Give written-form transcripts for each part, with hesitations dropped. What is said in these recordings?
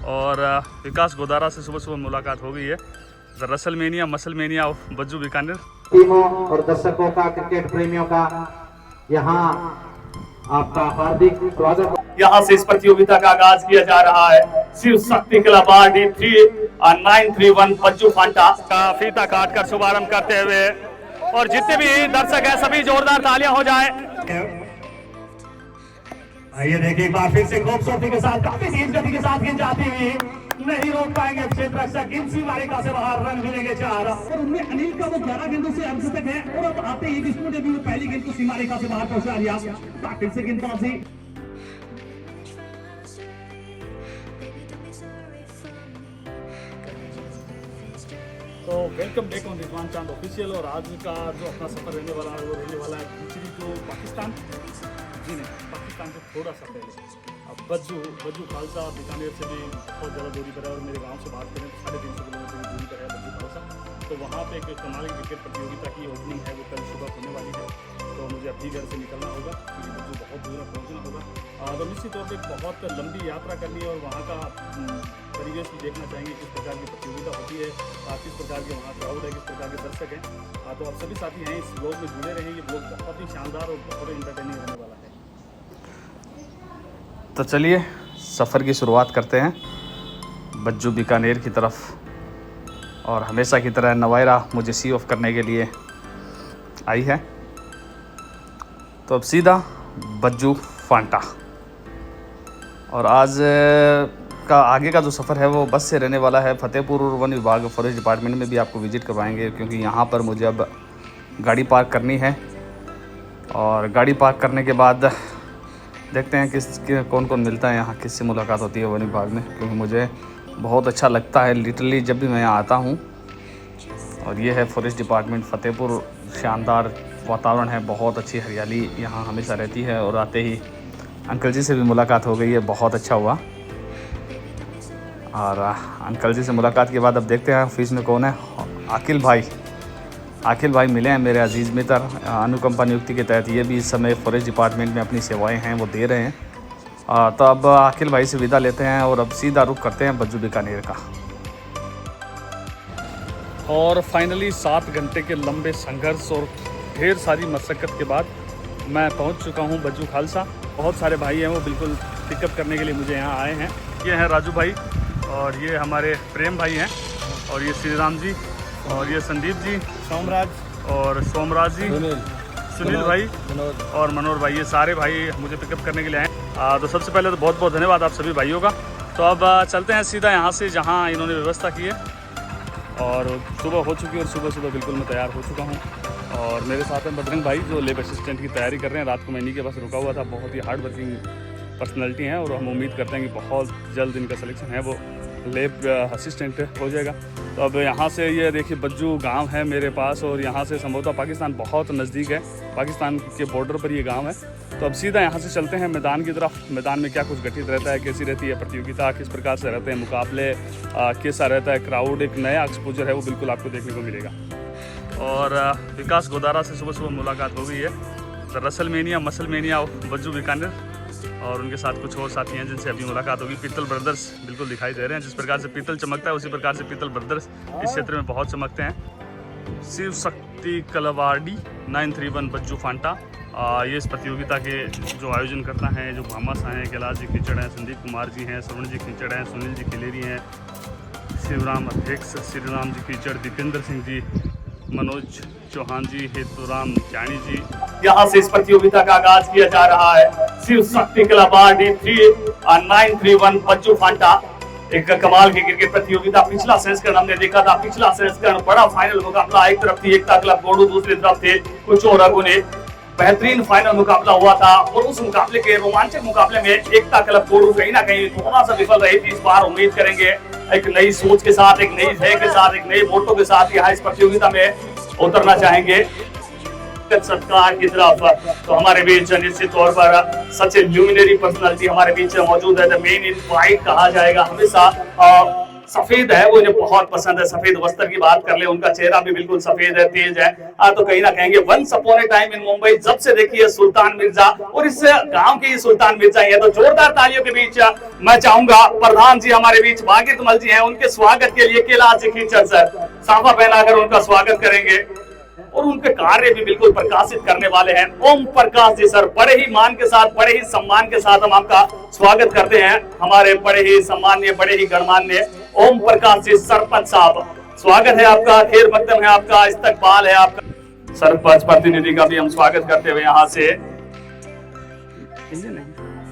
और विकास गोदारा से सुबह सुबह मुलाकात हो गई है। The wrestlemania musclemania of Bajju Bikaner. टीमों और दर्शकों का, क्रिकेट प्रेमियों का यहाँ आपका हार्दिक स्वागत। यहाँ से इस प्रतियोगिता का आगाज किया जा रहा है। शिव शक्ति क्लब RD3931 बज्जू फांटा का फीता काट कर शुभारंभ करते हुए, और जितने भी दर्शक हैं सभी जोरदार तालियां हो जाए। आइए देखिए एक बार फिर से खूबसूरती के साथ, काफी तेज गति के साथ गेंद जाती हुई, नहीं रोक पाएंगे क्षेत्र रक्षक। इन सीमारेखा से बाहर रन मिलेंगे 4। और उनमें अनिल का वो 11 गेंदों से अर्धशतक है, और अब आते ही विष्णु ने भी वो पहली गेंद को सीमारेखा से बाहर पहुंचा दिया। फिर से गेंदबाजी। तो वेलकम बैक ऑन रिजवान चांद ऑफिशियल। और आज का जो अपना सफर रहने वाला है वो रहने वाला है दूसरी जो पाकिस्तान, जी नहीं, पाकिस्तान से थोड़ा सा पहले अब बज्जू खालसा बीकानेर से भी बहुत ज़्यादा दूरी पर है, और मेरे गांव से बात करें तो 350 किलोमीटर की दूरी पर है बज्जू खालसा। तो वहाँ पे एक कमाल की क्रिकेट प्रतियोगिता की ओपनिंग है, वो कल सुबह होने वाली है। तो मुझे अपनी घर से निकलना होगा क्योंकि बज्जू बहुत दूर पहुँचना होगा। तो निश्चित तौर पर बहुत लंबी यात्रा करनी है, और वहाँ का परिवेश भी देखना चाहेंगे, किस प्रकार की प्रतियोगिता होती है, किस प्रकार के वहाँ क्राउड है, किस प्रकार के दर्शक हैं। तो आप सभी साथी हैं इस ब्लॉग में जुड़े रहें। ये ब्लॉग बहुत ही शानदार और बहुत इंटरटेनिंग रहने वाला है। तो चलिए सफ़र की शुरुआत करते हैं बज्जू बीकानेर की तरफ। और हमेशा की तरह नवायरा मुझे सी ऑफ करने के लिए आई है। तो अब सीधा बज्जू फांटा। और आज का आगे का जो सफ़र है वो बस से रहने वाला है। फतेहपुर वन विभाग फॉरेस्ट डिपार्टमेंट में भी आपको विज़िट करवाएंगे, क्योंकि यहाँ पर मुझे अब गाड़ी पार्क करनी है। और गाड़ी पार्क करने के बाद देखते हैं कौन कौन मिलता है यहाँ, किससे मुलाकात होती है वन विभाग में, क्योंकि मुझे बहुत अच्छा लगता है लिटरली जब भी मैं यहाँ आता हूँ। और ये है फॉरेस्ट डिपार्टमेंट फतेहपुर। शानदार वातावरण है, बहुत अच्छी हरियाली यहाँ हमेशा रहती है। और आते ही अंकल जी से भी मुलाकात हो गई है, बहुत अच्छा हुआ। और अंकल जी से मुलाकात के बाद अब देखते हैं ऑफिस में कौन है। आकिल भाई मिले हैं, मेरे अजीज़ मित्र। अनुकंपा नियुक्ति के तहत ये भी इस समय फॉरेस्ट डिपार्टमेंट में अपनी सेवाएं हैं वो दे रहे हैं। तो अब आकिल भाई से विदा लेते हैं और अब सीधा रुख करते हैं बज्जू बीकानेर का। और फाइनली 7 घंटे के लंबे संघर्ष और ढेर सारी मशक्क़त के बाद मैं पहुंच चुका हूं बज्जू खालसा। बहुत सारे भाई हैं वो बिल्कुल पिकअप करने के लिए मुझे यहाँ आए हैं। ये हैं राजू भाई, और ये हमारे प्रेम भाई हैं, और ये श्री राम जी, और ये संदीप जी, सोमराज जी, सुनील भाई और मनोहर भाई। ये सारे भाई मुझे पिकअप करने के लिए आए। तो सबसे पहले तो बहुत बहुत धन्यवाद आप सभी भाइयों का। तो अब चलते हैं सीधा यहाँ से जहाँ इन्होंने व्यवस्था की है। और सुबह हो चुकी है, और सुबह बिल्कुल मैं तैयार हो चुका हूँ। और मेरे साथ हैं बजरंग भाई जो लेब असिस्टेंट की तैयारी कर रहे हैं। रात को मैं इन्हीं के पास रुका हुआ था। बहुत ही हार्ड वर्किंग पर्सनैलिटी हैं, और हम उम्मीद करते हैं कि बहुत जल्द इनका सिलेक्शन है वो लेब असिस्टेंट हो जाएगा। तो अब यहाँ से ये देखिए बज्जू गांव है मेरे पास, और यहाँ से संभवतः पाकिस्तान बहुत नज़दीक है, पाकिस्तान के बॉर्डर पर ये गांव है। तो अब सीधा यहाँ से चलते हैं मैदान की तरफ। मैदान में क्या कुछ घटित रहता है, कैसी रहती है प्रतियोगिता, किस प्रकार से रहते हैं मुकाबले, कैसा रहता है क्राउड, एक नया एक्सपोजर है वो बिल्कुल आपको देखने को मिलेगा। और विकास गोदारा से सुबह मुलाकात हो गई है। The wrestlemania musclemania of Bajju Bikaner, और उनके साथ कुछ और साथी हैं जिनसे अभी मुलाकात होगी। पीतल ब्रदर्स बिल्कुल दिखाई दे रहे हैं। जिस प्रकार से पीतल चमकता है उसी प्रकार से पीतल ब्रदर्स इस क्षेत्र में बहुत चमकते हैं। शिव शक्ति क्लब RD931 बज्जू फांटा ये इस प्रतियोगिता के जो आयोजन करता है, जो भामास हैं, कैलाश जी खीचड़ हैं, संदीप कुमार जी हैं, श्रवण जी खीचड़ हैं, सुनील जी खिलेरी हैं, शिवराम अध्यक्ष श्रीराम जी खीचड़, दीपेंद्र सिंह जी, मनोज चौहान जी, हेतुराम जानी जी। यहाँ से इस प्रतियोगिता का आगाज किया जा रहा है। शिव शक्ति क्लब RD931 बज्जू फांटा एक कमाल की क्रिकेट प्रतियोगिता। पिछला संस्करण हमने देखा था, पिछला संस्करण बड़ा फाइनल मुकाबला। एक तरफ थी एकता क्लब गोडू, दूसरी तरफ थे कुछ और अगुने। बेहतरीन फाइनल मुकाबला हुआ था, और उस मुकाबले के रोमांचक मुकाबले में एकता क्लब गोडू कहीं ना कहीं थोड़ा सा विफल रही थी। इस बार उम्मीद करेंगे एक नई सोच के साथ, एक नई ध्येय के साथ, एक नई मोटो के साथ यहाँ इस प्रतियोगिता में उतरना चाहेंगे सत्कार की तरफ। तो हमारे बीच निश्चित तौर पर सच ल्यूमिनरी पर्सनालिटी हमारे बीच मौजूद है। द मेन इन फाइट कहा जाएगा हमेशा सफेद है वो इन्हें बहुत पसंद है। सफेद वस्त्र की बात कर ले, उनका चेहरा भी बिल्कुल सफेद है, तेज है। तो कहीं ना कहेंगे once upon a time in Mumbai, जब से देखिए सुल्तान मिर्जा और इस गांव के सुल्तान मिर्जा ही है। तो जोरदार तालियों के बीच मैं चाहूंगा प्रधान जी हमारे बीच भागीरथमल जी हैं, उनके स्वागत के लिए कैलाश जी खीचड़ सर साफा पहनाकर उनका स्वागत करेंगे और उनके कार्य भी बिल्कुल प्रकाशित करने वाले हैं। ओम प्रकाश जी सर, बड़े ही मान के साथ, बड़े ही सम्मान के साथ हम आपका स्वागत करते हैं। हमारे बड़े ही सम्मान्य, बड़े ही गणमान्य ओम प्रकाश जी सरपंच साहब, स्वागत है आपका, खैर मकदम है आपका, इस्तकबाल है आपका। सरपंच प्रतिनिधि का भी हम स्वागत करते हुए यहाँ से,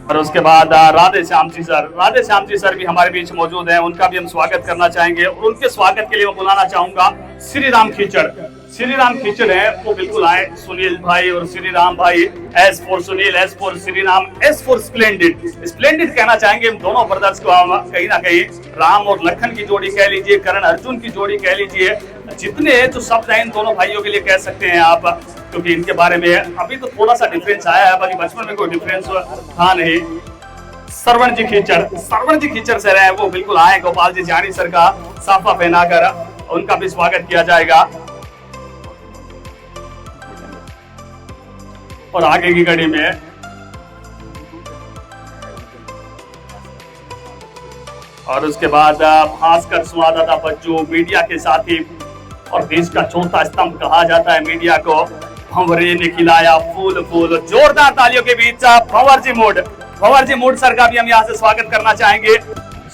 और उसके बाद राधे श्याम जी सर, राधे श्याम जी सर भी हमारे बीच मौजूद हैं, उनका भी हम स्वागत करना चाहेंगे। और उनके स्वागत के लिए मैं बुलाना चाहूंगा श्री राम खीचड़। श्री राम खीचड़ है वो बिल्कुल आए, सुनील भाई और श्री राम भाई, S for Sunil, S for Shri Ram, S for splendid. Splendid कहना चाहेंगे इन दोनों ब्रदर्स को हम, कहीं ना कहीं राम और लखन की जोड़ी कह लीजिए, करण अर्जुन की जोड़ी कह लीजिए, जितने जो शब्द हैं इन दोनों भाइयों के लिए कह सकते हैं आप, क्योंकि इनके बारे में अभी तो थोड़ा सा डिफरेंस आया है, बाकी बचपन में कोई डिफरेंस था नहीं। श्रवण जी खीचड़, श्रवण जी खीचड़ सर है वो बिल्कुल आए, गोपाल जी जानी सर का साफा पहनाकर उनका भी स्वागत किया जाएगा। और आगे की कड़ी में और उसके बाद भास्कर संवाददाता बच्चू, मीडिया के साथी और देश का चौथा स्तंभ कहा जाता है मीडिया को, भंवरे ने खिलाया फूल फूल। जोरदार तालियों के बीच भंवर जी मूड सर का भी हम यहाँ से स्वागत करना चाहेंगे।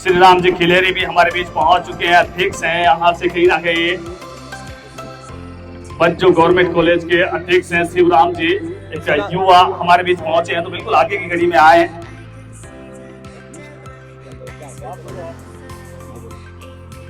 श्री राम जी खिलेरी भी हमारे बीच पहुंच चुके हैं, अध्यक्ष हैं यहाँ से, कहीं ना कहीं बच्चू गवर्नमेंट कॉलेज के अध्यक्ष हैं शिवराम जी, एक युवा हमारे बीच पहुंचे हैं, तो बिल्कुल आगे की घड़ी में आए।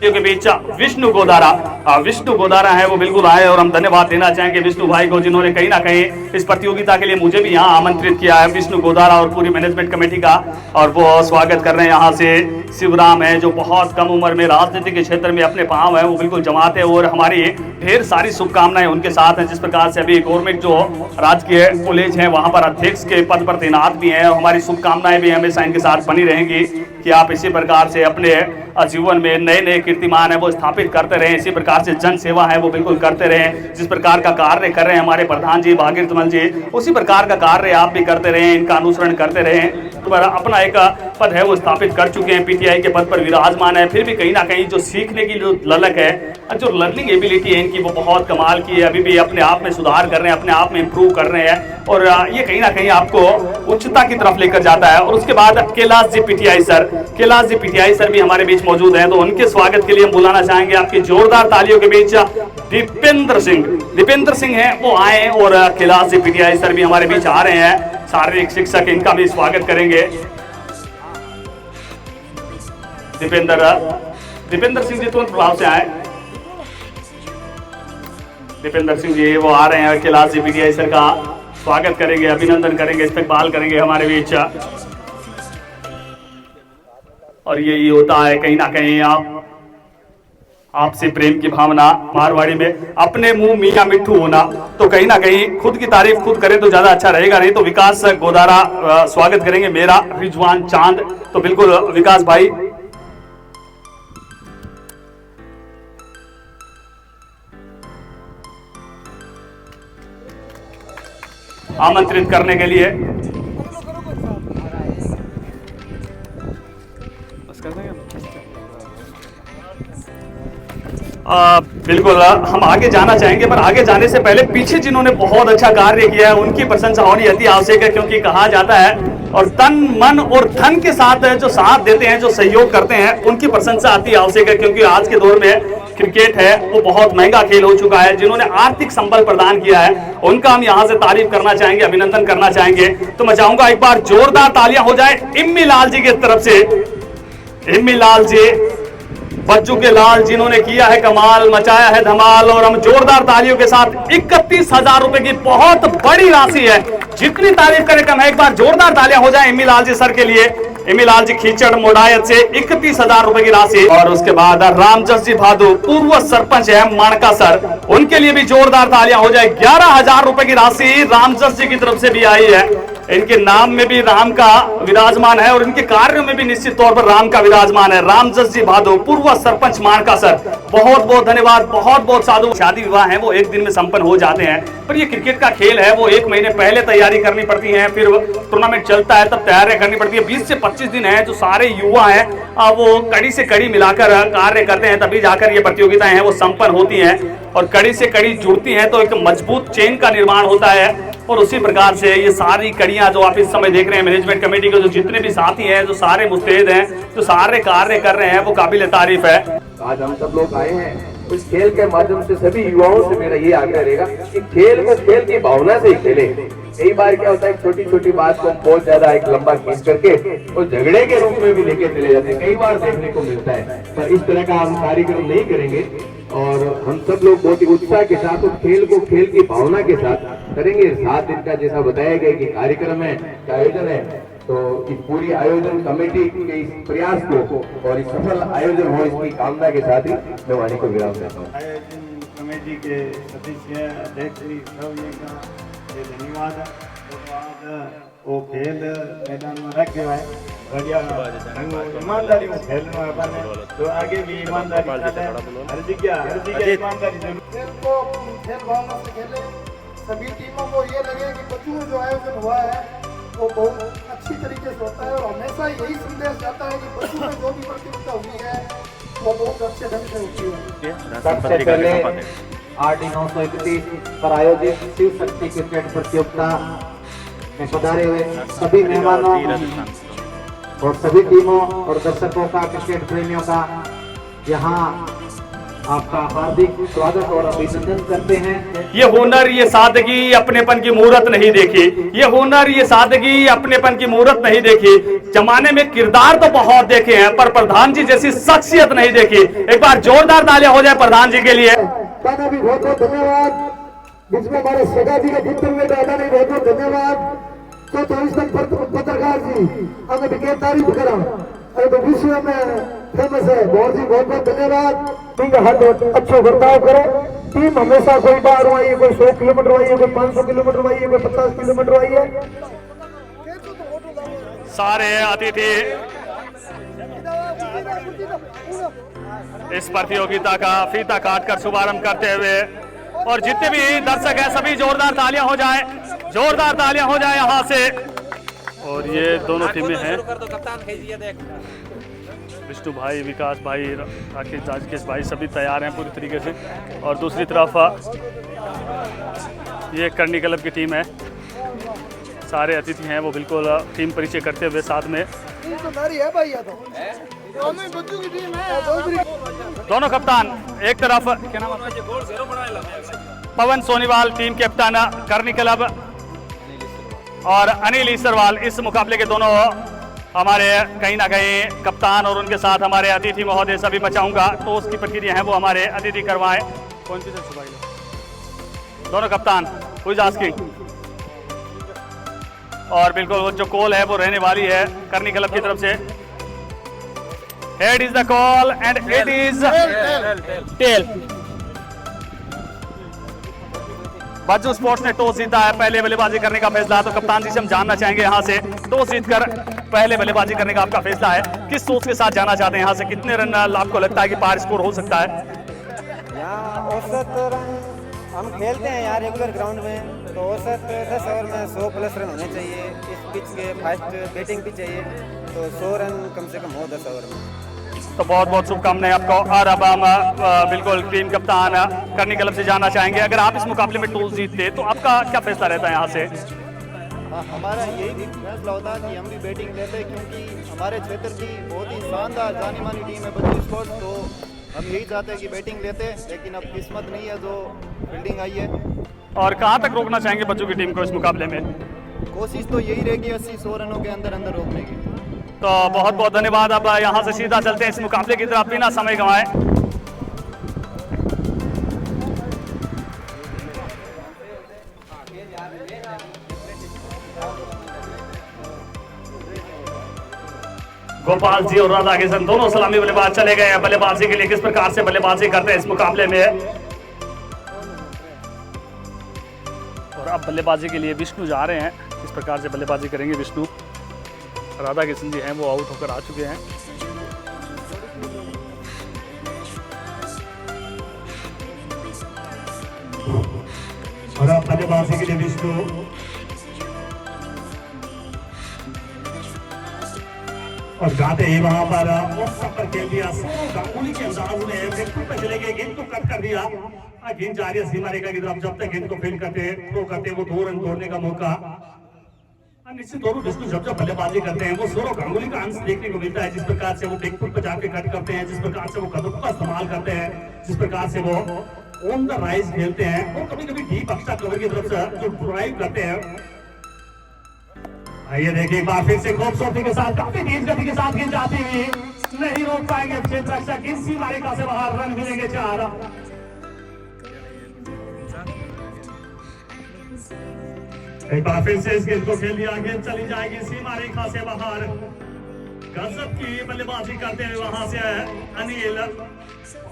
के बीच विष्णु गोदारा है वो बिल्कुल आए, और हम धन्यवाद देना चाहेंगे विष्णु भाई को, जिन्होंने कहीं ना कहीं इस प्रतियोगिता के लिए मुझे भी यहाँ आमंत्रित किया है, विष्णु गोदारा और पूरी मैनेजमेंट कमेटी का, और वो स्वागत कर रहे हैं यहाँ से। शिवराम है जो बहुत कम उम्र में राजनीति के क्षेत्र में अपने पांव है वो बिल्कुल जमाते हैं, और हमारी ढेर सारी शुभकामनाएं उनके साथ हैं। जिस प्रकार से अभी गवर्नमेंट जो राजकीय कॉलेज है वहां पर अध्यक्ष के पद पर तैनात भी हैं, हमारी शुभकामनाएं भी हमेशा इनके साथ बनी रहेंगी कि आप इसी प्रकार से अपने जीवन में नए नए कीर्तिमान है वो स्थापित करते रहे, इसी प्रकार से जन सेवा है वो बिल्कुल करते रहे। जिस प्रकार का कार्य कर रहे हैं हमारे प्रधान जी भागीरथमल जी, उसी प्रकार का कार्य आप भी करते रहे, इनका अनुसरण करते रहे। तो अपना एक पद है वो स्थापित कर चुके हैं, पीटीआई के पद पर विराजमान है, फिर भी कहीं ना कहीं जो सीखने की जो ललक है, जो लर्निंग एबिलिटी है इनकी वो बहुत कमाल की है, अभी भी अपने आप में सुधार कर रहे हैं, अपने आप में इंप्रूव कर रहे हैं, और ये कहीं ना कहीं आपको उच्चता की तरफ लेकर जाता है। और उसके बाद कैलाश जी पीटीआई सर भी हमारे बीच मौजूद हैं, तो उनके स्वागत के लिए हम बुलाना चाहेंगे आपकी जोरदार तालियों के बीच दीपेंद्र सिंह हैं वो आए, और कैलाश जी पीटीआई सर भी हमारे बीच आ रहे हैं, शारीरिक शिक्षक, इनका भी स्वागत करेंगे। दीपेंद्र सिंह जी तुरंत प्रभाव से आए, दीपेंद्र सिंह जी वो आ रहे हैं, कैलाश जी पीटीआई सर का स्वागत करेंगे, अभिनंदन करेंगे, इस्तकबाल करेंगे हमारे बीच। और यही होता है कहीं ना कहीं आपसे प्रेम की भावना, मारवाड़ी में अपने मुंह मियां मिट्ठू होना, तो कहीं ना कहीं खुद की तारीफ खुद करें तो ज्यादा अच्छा रहेगा, नहीं तो विकास गोदारा स्वागत करेंगे, मेरा रिजवान चांद, तो बिल्कुल विकास भाई आमंत्रित करने के लिए बिल्कुल हम आगे जाना चाहेंगे, पर आगे जाने से पहले पीछे जिन्होंने बहुत अच्छा कार्य किया है उनकी प्रशंसा होनी अति आवश्यक है, क्योंकि कहा जाता है और तन मन और धन के साथ जो साथ देते हैं, जो सहयोग करते हैं, उनकी प्रशंसा अति आवश्यक है, क्योंकि आज के दौर में क्रिकेट है वो बहुत महंगा खेल हो चुका है। जिन्होंने आर्थिक संबल प्रदान किया है उनका हम यहाँ से तारीफ करना चाहेंगे, अभिनंदन करना चाहेंगे। तो मैं चाहूंगा एक बार जोरदार तालियां हो जाए इम्मी लाल जी की तरफ से, इम्मी लाल जी बच्चू के लाल, जिन्होंने किया है कमाल, मचाया है धमाल, और हम जोरदार तालियों के साथ 31,000 रुपए की बहुत बड़ी राशि है, जितनी तारीफ करें कम है। एक बार जोरदार तालियां हो जाए इम्मी लाल जी सर के लिए, इम्मी लाल जी खीचड़ मोडायत से 31,000 रुपए की राशि। और उसके बाद रामजस जी भादु पूर्व सरपंच है माणका सर, उनके लिए भी जोरदार तालियां हो जाए, 11,000 रुपए की राशि रामजस जी की तरफ से भी आई है। इनके नाम में भी राम का विराजमान है और इनके कार्यों में भी निश्चित तौर पर राम का विराजमान है। रामजस जी भादो, पूर्व सरपंच माणका सर, बहुत बहुत धन्यवाद, बहुत बहुत साधु। शादी विवाह है वो एक दिन में संपन्न हो जाते हैं, पर ये क्रिकेट का खेल है, वो 1 महीने पहले तैयारी करनी पड़ती है, फिर टूर्नामेंट चलता है तब तैयारी करनी पड़ती है। 20 से 25 दिन है जो सारे युवा हैं वो कड़ी से कड़ी मिलाकर कार्य करते हैं, तभी जाकर ये प्रतियोगिताएं हैं वो संपन्न होती हैं और कड़ी से कड़ी जुड़ती हैं तो एक मजबूत चेन का निर्माण होता है। और उसी प्रकार से ये सारी कड़ियां जो आप इस समय देख रहे हैं, मैनेजमेंट कमेटी के जो जितने भी साथी हैं, जो सारे मुस्तैद हैं, जो सारे कार्य कर रहे हैं, वो काबिल तारीफ है। आज हम सब लोग आए हैं इस खेल के माध्यम से सभी युवाओं से मेरा ये आग्रह रहेगा कि खेल को खेल की भावना से ही खेले। कई बार क्या होता है छोटी छोटी बात को बहुत ज्यादा एक लंबा खींच करके और झगड़े के रूप में भी लेके चले जाते हैं, कई बार देखने को मिलता है। पर इस तरह का हम कार्यक्रम नहीं करेंगे और हम सब लोग बहुत ही उत्साह के साथ उस खेल को खेल की भावना के साथ करेंगे। 7 दिन का जैसा बताया गया कि कार्यक्रम है, आयोजन है, तो इस पूरी आयोजन कमेटी के इस प्रयास को और इस सफल आयोजन हो इसकी कामना के साथ ही मैं वाणी को विराम देता हूँ। आयोजन कमेटी के सदस्य अध्यक्ष का ये धन्यवाद है। तो आज वो खेल मैदान में रख के आए बढ़िया ईमानदारी में खेलना है अपन, तो आगे भी ईमानदारी हर जगह ईमानदारी खेल को खेल भावना से खेले। सभी टीमों को ये लगे कि बच्चों में जो आयोजन हुआ है वो बहुत अच्छी तरीके से होता है और हमेशा यही संदेश जाता है कि बच्चों में जो भी प्रतियोगिता हुई है वो बहुत अच्छे ढंग से होती है। सबसे पहले RD 931 पर आयोजित शिव शक्ति क्रिकेट प्रतियोगिता में पधारे हुए सभी मेहमानों और सभी टीमों और दर्शकों का, क्रिकेट प्रेमियों का यहाँ आपका हार्दिक स्वागत और अभिनंदन करते हैं। ये हुनर, ये सादगी, अपनेपन की मुहूर्त नहीं देखी। ये हुनर, ये सादगी, अपनेपन की मुहूर्त नहीं देखी। जमाने में किरदार तो बहुत देखे हैं पर प्रधान जी जैसी शख्सियत नहीं देखी। एक बार जोरदार तालियां हो जाए प्रधान जी के लिए। दादा भी बहुत बहुत धन्यवाद। बीच में हमारे सगा जी के पुत्र हुए दादा ने बहुत बहुत धन्यवाद। तो 24 पत्रकार जी हमें भी तारीफ करा, अरे तो विश्व में फेमस है। बहुत जी बहुत बहुत धन्यवाद। ठीक है, हर अच्छा बर्ताव करो। टीम हमेशा कोई बाहर आई है, कोई 100 किलोमीटर आई है, कोई 500 किलोमीटर आई है, कोई 50 किलोमीटर आई है। सारे अतिथि इस प्रतियोगिता का फीता काटकर शुभारंभ करते हुए और जितने भी दर्शक हैं सभी जोरदार तालियां हो जाए, जोरदार तालियां हो जाए यहां से। और ये दोनों टीमें हैं, विष्णु भाई, विकास भाई, राकेश भाई सभी तैयार हैं पूरी तरीके से। और दूसरी तरफ ये करनी क्लब की टीम है, सारे अतिथि हैं वो बिल्कुल टीम परिचय करते हुए साथ में। दोनों कप्तान एक तरफ, क्या नाम पवन सोनीवाल टीम कैप्टन करनी क्लब और अनिल ईसरवाल इस मुकाबले के दोनों हमारे कहीं ना कहीं कप्तान और उनके साथ हमारे अतिथि महोदय सभी। मैं चाहूंगा तो उसकी प्रक्रिया है वो हमारे अतिथि करवाएं। कौन सी दोनों कप्तान हुई आस्किंग और बिल्कुल वो जो कॉल है वो रहने वाली है करनी क्लब की तरफ से। Head is the call and it is tail. बाजू स्पोर्ट्स ने टॉस जीता है, पहले बल्लेबाजी करने का फैसला। तो कप्तान जी से हम जानना चाहेंगे यहाँ से टॉस जीतकर पहले बल्लेबाजी करने का आपका फैसला है, किस सोच के साथ जाना चाहते हैं? यहाँ से कितने रन आपको लगता है कि पार स्कोर हो सकता है? यहाँ औसत रन हम खेलते हैं यार रेगुलर ग्राउंड में, तो औसत 10 ओवर में 100+ रन होने चाहिए। इस पिच के फास्ट बैटिंग भी चाहिए, तो 100 रन कम से कम हो 10 ओवर में। तो बहुत बहुत शुभकामनाएं आपको। और अब हम बिल्कुल टीम कप्तान करनी क्लब से जानना चाहेंगे, अगर आप इस मुकाबले में टॉस जीतते तो आपका क्या फैसला रहता है यहाँ से? हमारा यही फैसला होता है कि हम भी बैटिंग लेते हैं, क्योंकि हमारे क्षेत्र की बहुत ही शानदार जानी मानी टीम है बच्चू स्पोर्ट्स, तो हम यही चाहते हैं कि बैटिंग लेते हैं, लेकिन अब किस्मत नहीं है जो फील्डिंग आई है। और कहाँ तक रोकना चाहेंगे बच्चों की टीम को इस मुकाबले में? कोशिश तो यही रहेगी 80-100 रनों के अंदर अंदर रोकने की। तो बहुत बहुत धन्यवाद। अब यहाँ से सीधा चलते हैं इस मुकाबले की तरफ बिना समय गंवाए। गोपाल जी और राधा किशन दोनों सलामी बल्लेबाज चले गए हैं बल्लेबाजी के लिए। किस प्रकार से बल्लेबाजी करते हैं इस मुकाबले में? और अब बल्लेबाजी के लिए विष्णु जा रहे हैं। इस प्रकार से बल्लेबाजी करेंगे विष्णु। राधा किशन जी हैं वो आउट होकर आ चुके हैं। और अब बल्लेबाजी के लिए विष्णु, और जाते ही वहां पर उस सब पर खेल दिया गांगुली के अंदाज में बिल्कुल पे चले गए, गेंद को कट कर दिया। गेंद जा रही है सीमा रेखा की तरफ, जब तक गेंद को फील करते थ्रो करते वो 2 रन तोड़ने का मौका। निश्चित तौर पर विष्णु जब बल्लेबाजी करते हैं वो सौरव गांगुली का अंश देखने को मिलता है, जिस प्रकार से वो बिग फुट पर जाके कट करते हैं, जिस प्रकार से वो कदम का इस्तेमाल करते हैं, जिस प्रकार से वो ऑन द राइज खेलते हैं और कभी कभी डीप एक्स्ट्रा कवर की तरफ से जो ड्राइव करते हैं। आइए देखिए एक बार फिर से खूबसूरती के साथ काफी तेज गति के साथ गेंद जाती हुई, नहीं रोक पाएंगे क्षेत्र रक्षक, इस सीमा रेखा से बाहर, रन मिलेंगे 4। एक बार फिर से इस गेंद को खेल दिया, गेंद चली जाएगी सीमा रेखा से बाहर। गजब की बल्लेबाजी करते हैं वहां से अनिल,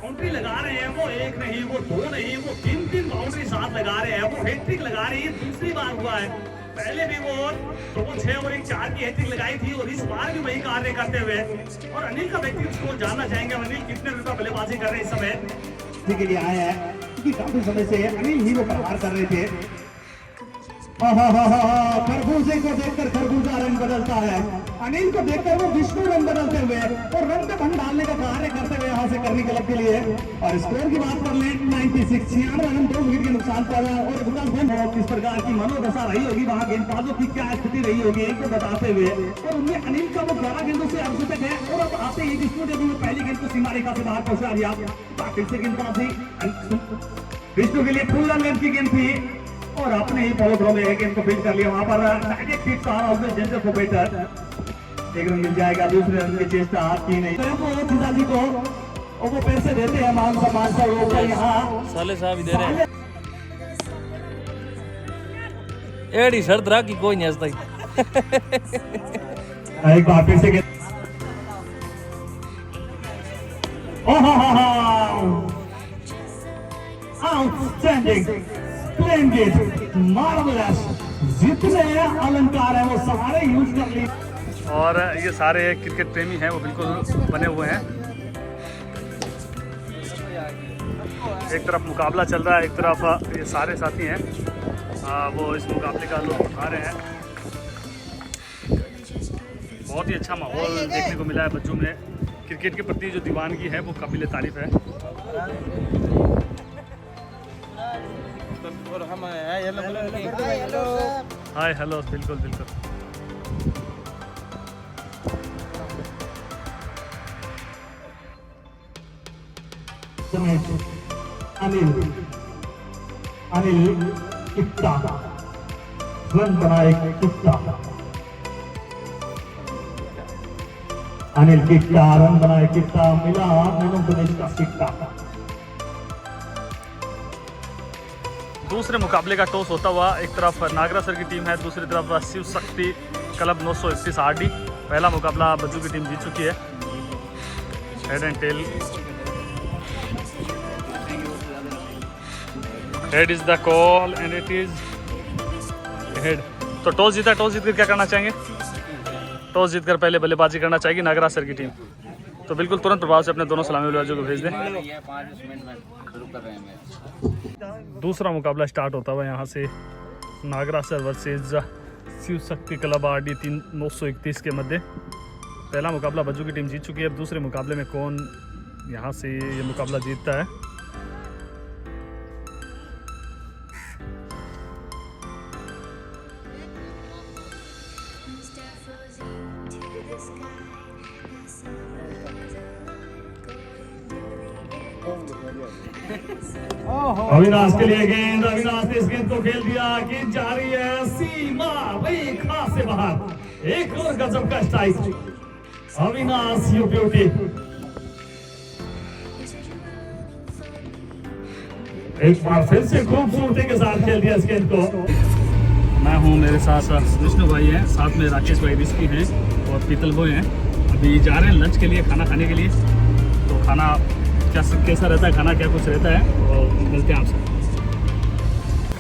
बाउंड्री लगा रहे हैं वो 1 नहीं, वो 2 नहीं, वो 3 बाउंड्री साथ लगा रहे हैं, वो हैट्रिक लगा रही है, दूसरी बार हुआ है। पहले भी वो 2, 6 और 1, 4 की हैट्रिक लगाई थी और इस बार भी वही कार्य करते हुए। और अनिल का व्यक्तिगत स्कोर जानना चाहेंगे, अनिल कितने रन का बल्लेबाजी कर रहे हैं इस समय के लिए आए हैं, क्योंकि काफी समय से अनिल ही वो प्रहार कर रहे थे। खरबूजे को देखकर खरबूजा रंग बदलता है, अनिल को देखकर वो विष्णु रंग बदलते हुए और रन पे भंग डालने का कार्य करते हुए यहाँ से करने क्लब के लिए। और स्कोर की बात कर लें 96, 96 रन 2 विकेट के नुकसान पर। और किस प्रकार की मनोदशा रही होगी वहाँ गेंदबाजों की, क्या स्थिति रही होगी इनको बताते हुए। और उनमें अनिल का वो 11 गेंदों से अर्धशतक है और अब आते ही विष्णु ने भी पहली गेंद को सीमा रेखा से बाहर पहुंचा दिया। फिर से गेंदबाजी विष्णु के लिए फुल रन की गेंद थी और अपने ही फॉलो थ्रो में एक गेंद को फील्ड कर लिया। वहां पर टारगेट फिट था उसमें जेंसर को बेटर 1 रन मिल जाएगा, दूसरे रन की चेष्टा की नहीं। पिताजी को और वो पैसे देते हैं, मान सम्मान से लोग यहाँ साले साहब दे रहे हैं। एड़ी शर्त रहा कि कोई नहीं हंसता। एक बार फिर से आउटस्टैंडिंग, स्प्लेंडिड, मार्वेलस, जितने अलंकार हैं वो सारे यूज कर लिए। और ये सारे क्रिकेट प्रेमी हैं वो बिल्कुल बने हुए हैं। एक तरफ मुकाबला चल रहा है, एक तरफ ये सारे साथी हैं वो इस मुकाबले का लुत्फ उठा रहे हैं। बहुत ही अच्छा माहौल देखने को मिला है बच्चों में। क्रिकेट के प्रति जो दीवानगी है वो काबिल तारीफ है। हाय हेलो, बिल्कुल बिल्कुल। अनिल किट्टा रन बनाए, किट्टा अनिल किट्टा रन बनाए, किट्टा मिला दोनों प्रदेश का किट्टा। दूसरे मुकाबले का टॉस होता हुआ एक तरफ नागरासर की टीम है, दूसरी तरफ शिव शक्ति क्लब 931 आरडी। पहला मुकाबला बज्जू की टीम जीत चुकी है। Head and tail, head is the call and it is head. तो टॉस जीता, टॉस जीतकर क्या करना चाहेंगे? टॉस जीतकर पहले बल्लेबाजी करना चाहेगी नागरासर की टीम। तो बिल्कुल तुरंत प्रभाव से अपने दोनों सलामी बल्लेबाजों को भेज दें। दूसरा मुकाबला स्टार्ट होता हुआ यहाँ से नागरासर versus Shiv Shakti club RD 931 के मध्य। पहला मुकाबला बज्जू की टीम जीत चुकी है। अब दूसरे मुकाबले में कौन यहाँ से ये मुकाबला जीतता है? अविनाश के लिए गेंद, अविनाश ने इस गेंद को खेल दिया, गेंद जा रही है सीमा रेखा से बाहर। एक और गजब का स्ट्राइक, अविनाश यू ब्यूटी। एक बार फिर से खूबसूरती के साथ खेल दिया इस गेंद को। मैं हूँ, मेरे साथ विष्णु भाई हैं, साथ में राकेश भाई रिस्की हैं और पीतल भाई हैं। अभी जा रहे हैं लंच के लिए, खाना खाने के लिए। तो खाना कैसा रहता है, खाना क्या कुछ रहता है, और मिलते हैं आपसे।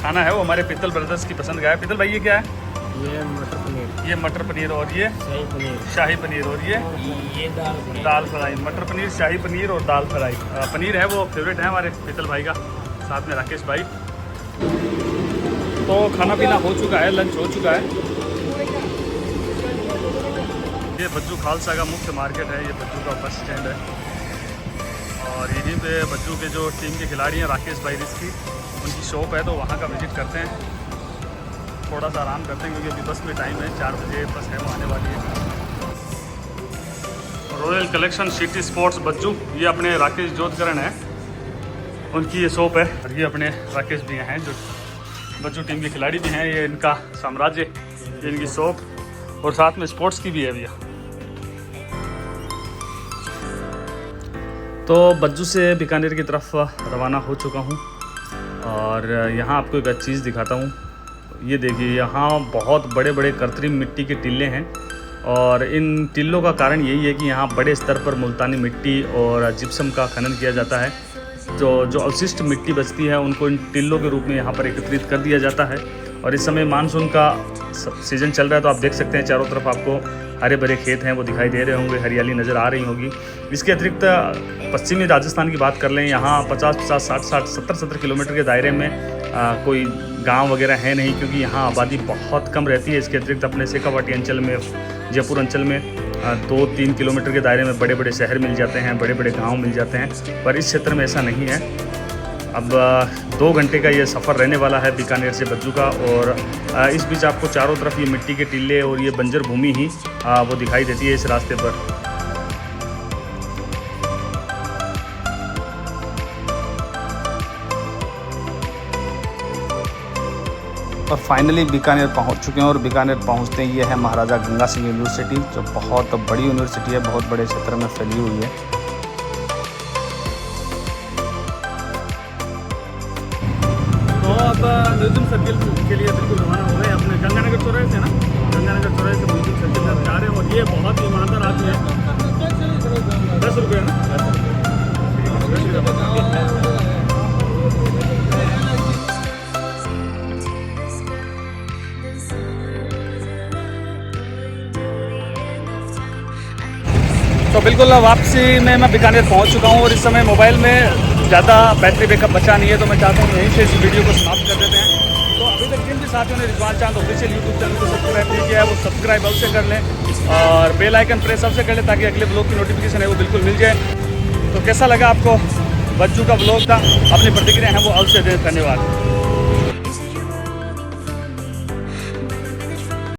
खाना है वो हमारे पीतल ब्रदर्स की पसंद का है। पीतल भाई ये क्या है? ये मटर पनीर, ये मटर पनीर, और ये शाही पनीर, शाही पनीर, और ये दाल फ्राई। मटर पनीर, शाही पनीर और दाल फ्राई। पनीर है वो फेवरेट है हमारे पीतल भाई का, साथ में राकेश भाई। तो खाना पीना हो चुका है, लंच हो चुका है। ये बज्जू खालसा का मुख्य मार्केट है, ये बज्जू का बस स्टैंड है, और यहीं पे बज्जू के जो टीम के खिलाड़ी हैं राकेश भाई रिस्की, उनकी शॉप है, तो वहाँ का विजिट करते हैं, थोड़ा सा आराम करते हैं क्योंकि अभी बस में टाइम है, 4 बजे बस है, वो आने वाली है। Royal collection city sports Bajju, ये अपने राकेश जोधकरण है, उनकी ये शॉप है, और ये अपने राकेश भी हैं जो बज्जू टीम के खिलाड़ी भी हैं, ये इनका साम्राज्य, ये इनकी शॉप, और साथ में स्पोर्ट्स की भी है भैया। तो बज्जू से बीकानेर की तरफ रवाना हो चुका हूँ, और यहाँ आपको एक चीज़ दिखाता हूँ। ये देखिए, यहाँ बहुत बड़े बड़े कृत्रिम मिट्टी के टिल्ले हैं, और इन टिल्लों का कारण यही है कि यहाँ बड़े स्तर पर मुल्तानी मिट्टी और जिप्सम का खनन किया जाता है। जो अवशिष्ट मिट्टी बचती है उनको इन टिल्लों के रूप में यहाँ पर एकत्रित कर दिया जाता है। और इस समय मानसून का सीज़न चल रहा है, तो आप देख सकते हैं चारों तरफ आपको हरे भरे खेत हैं, वो दिखाई दे रहे होंगे, हरियाली नज़र आ रही होगी। इसके अतिरिक्त पश्चिमी राजस्थान की बात कर लें, यहाँ 50-50, 60-60, 70-70 किलोमीटर के दायरे में कोई गांव वगैरह है नहीं, क्योंकि यहाँ आबादी बहुत कम रहती है। इसके अतिरिक्त अपने शेखावाटी अंचल में, जयपुर अंचल में 2-3 किलोमीटर के दायरे में बड़े बड़े शहर मिल जाते हैं, बड़े बड़े गांव मिल जाते हैं, पर इस क्षेत्र में ऐसा नहीं है। अब 2 घंटे का ये सफ़र रहने वाला है बीकानेर से बज्जू का, और इस बीच आपको चारों तरफ ये मिट्टी के टिल्ले और ये बंजर भूमि ही वो दिखाई देती है इस रास्ते पर। और फाइनली बीकानेर पहुंच चुके हैं, और बीकानेर पहुंचते ही ये है महाराजा गंगा सिंह यूनिवर्सिटी, जो बहुत बड़ी यूनिवर्सिटी है, बहुत बड़े क्षेत्र में फैली हुई है। तो अब म्यूजियम सर्किल के लिए बिल्कुल रवाना हो गए, अपने गंगानगर चौराहे से ना, गंगानगर चौराहे से म्यूजियम सर्किल में जा रहे हैं, और ये बहुत ही ईमानदार आदमी है। 10 रुपये ना, तो बिल्कुल वापसी में मैं बीकानेर पहुंच चुका हूं, और इस समय मोबाइल में ज़्यादा बैटरी बैकअप बचा नहीं है, तो मैं चाहता हूं यहीं से इस वीडियो को समाप्त कर देते हैं। तो अभी तक जिन भी साथियों ने रिजवान चांद ऑफिशियल यूट्यूब चैनल को सब्सक्राइब नहीं किया है, वो सब्सक्राइब अवश्य कर लें, और बेल आइकन प्रेस अवश्य कर लें, ताकि अगले ब्लॉग की नोटिफिकेशन है वो बिल्कुल मिल जाए। तो कैसा लगा आपको बज्जू का ब्लॉग था, अपनी प्रतिक्रिया है वो अवश्य दें। धन्यवाद।